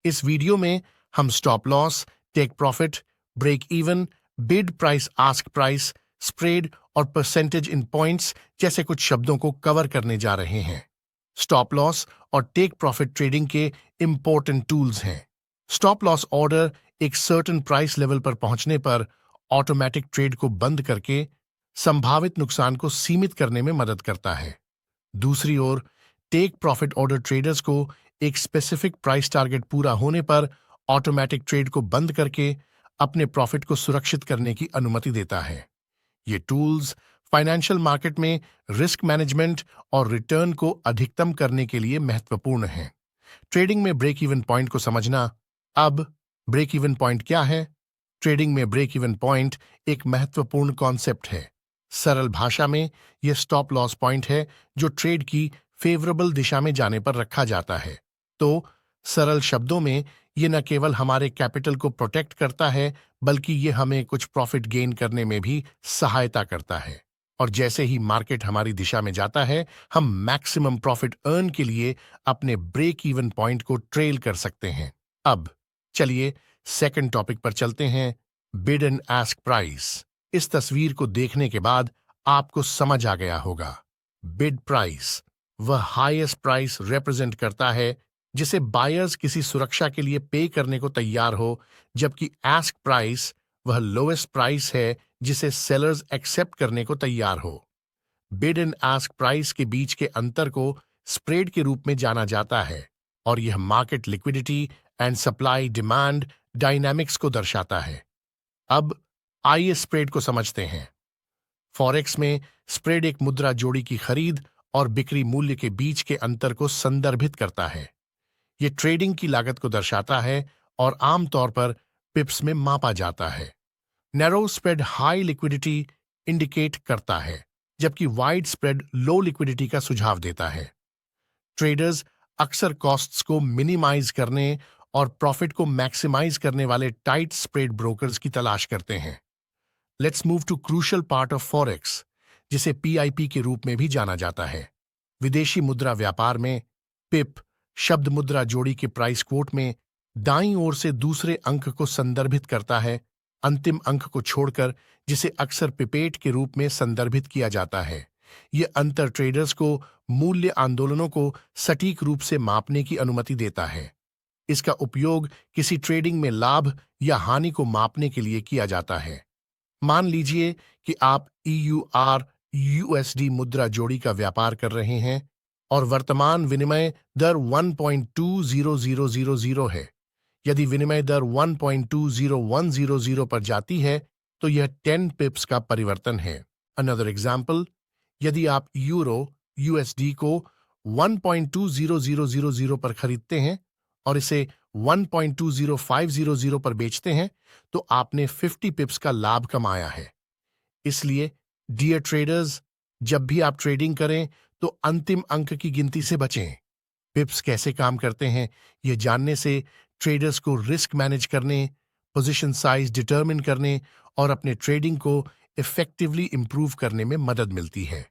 इस वीडियो में हम stop loss, take profit, break even, bid price, ask price, spread और परसेंटेज इन पॉइंट्स जैसे कुछ शब्दों को कवर करने जा रहे हैं। स्टॉप लॉस और टेक प्रॉफिट ट्रेडिंग के इंपॉर्टेंट टूल्स हैं। स्टॉप लॉस ऑर्डर एक सर्टेन प्राइस लेवल पर पहुंचने पर ऑटोमेटिक ट्रेड को बंद करके संभावित नुकसान को सीमित करने में मदद करता है। दूसरी ओर टेक प्रॉफिट ऑर्डर ट्रेडर्स को एक स्पेसिफिक प्राइस टारगेट पूरा होने पर ऑटोमेटिक ट्रेड को बंद करके अपने प्रॉफिट को सुरक्षित करने की अनुमति देता है। ये टूल्स फाइनेंशियल मार्केट में रिस्क मैनेजमेंट और रिटर्न को अधिकतम करने के लिए महत्वपूर्ण हैं। ट्रेडिंग में ब्रेक इवन पॉइंट को समझना। अब ब्रेक इवन पॉइंट क्या है? ट्रेडिंग में ब्रेक इवन पॉइंट एक महत्वपूर्ण कॉन्सेप्ट है। सरल भाषा में यह स्टॉप लॉस पॉइंट है जो ट्रेड की फेवरेबल दिशा में जाने पर रखा जाता है। तो सरल शब्दों में यह न केवल हमारे कैपिटल को प्रोटेक्ट करता है बल्कि यह हमें कुछ प्रॉफिट गेन करने में भी सहायता करता है। और जैसे ही मार्केट हमारी दिशा में जाता है, हम मैक्सिमम प्रॉफिट अर्न के लिए अपने ब्रेक इवन पॉइंट को ट्रेल कर सकते हैं। अब चलिए सेकंड टॉपिक पर चलते हैं, बिड एंड आस्क प्राइस। इस तस्वीर को देखने के बाद आपको समझ आ गया होगा। बिड प्राइस वह हाईएस्ट प्राइस रिप्रेजेंट करता है जिसे बायर्स किसी सुरक्षा के लिए पे करने को तैयार हो, जबकि आस्क प्राइस वह लोएस्ट प्राइस है जिसे सेलर्स एक्सेप्ट करने को तैयार हो। बिड एंड आस्क प्राइस के बीच के अंतर को स्प्रेड के रूप में जाना जाता है और यह market liquidity and supply demand dynamics को दर्शाता है। अब आइए स्प्रेड को समझते हैं। फॉरेक्स में स्प्रेड एक मुद्रा जोड़ी की खरीद और बिक्री मूल्य के बीच के अंतर को संदर्भित करता है। यह ट्रेडिंग की लागत को दर्शाता है और आमतौर पर पिप्स में मापा जाता है। Narrow spread high liquidity indicate करता है, जबकि वाइड स्प्रेड लो लिक्विडिटी का सुझाव देता है। ट्रेडर्स अक्सर कॉस्ट्स को मिनिमाइज करने और प्रॉफिट को मैक्सिमाइज करने वाले टाइट स्प्रेड ब्रोकर्स की तलाश करते हैं। Let's move to crucial part of forex, जिसे पीआईपी के रूप में भी जाना जाता है। विदेशी मुद्रा व्यापार में पिप शब्द मुद्रा जोड़ी के प्राइस क्वोट में दाईं ओर से दूसरे अंक को संदर्भित करता है, अंतिम अंक को छोड़कर, जिसे अक्सर पिपेट के रूप में संदर्भित किया जाता है। यह अंतर ट्रेडर्स को मूल्य आंदोलनों को सटीक रूप से मापने की अनुमति देता है। इसका उपयोग किसी ट्रेडिंग में लाभ या हानि को मापने के लिए किया जाता है। मान लीजिए कि आप EUR USD मुद्रा जोड़ी का व्यापार कर रहे हैं और वर्तमान विनिमय दर 1.2000 है। यदि विनिमय दर 1.20100 पर जाती है तो यह 10 पिप्स का परिवर्तन है। अनदर एग्जाम्पल, यदि आप यूरो USD को 1.20000 पर खरीदते हैं और इसे 1.20500 पर बेचते हैं तो आपने 50 पिप्स का लाभ कमाया है। इसलिए डियर ट्रेडर्स, जब भी आप ट्रेडिंग करें तो अंतिम अंक की गिनती से बचें। पिप्स कैसे काम करते हैं यह जानने से ट्रेडर्स को रिस्क मैनेज करने, पोजीशन साइज डिटरमिन करने और अपने ट्रेडिंग को इफेक्टिवली इंप्रूव करने में मदद मिलती है।